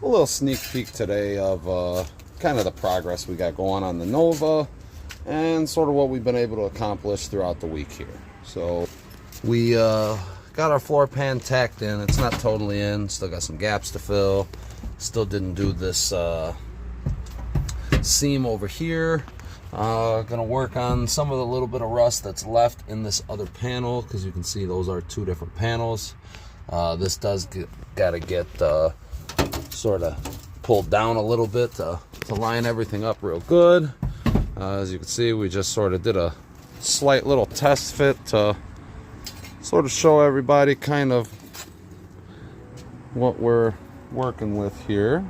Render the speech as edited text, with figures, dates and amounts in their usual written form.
a little sneak peek today of kind of the progress we got going on the Nova and sort of what we've been able to accomplish throughout the week here. So we got our floor pan tacked in. It's not totally in, still got some gaps to fill. Still didn't do this seam over here. Gonna work on some of the little bit of rust that's left in this other panel, because you can see those are two different panels. This does gotta get sort of pulled down a little bit to line everything up real good. As you can see, we just sort of did a slight little test fit to sort of show everybody kind of what we're working with here.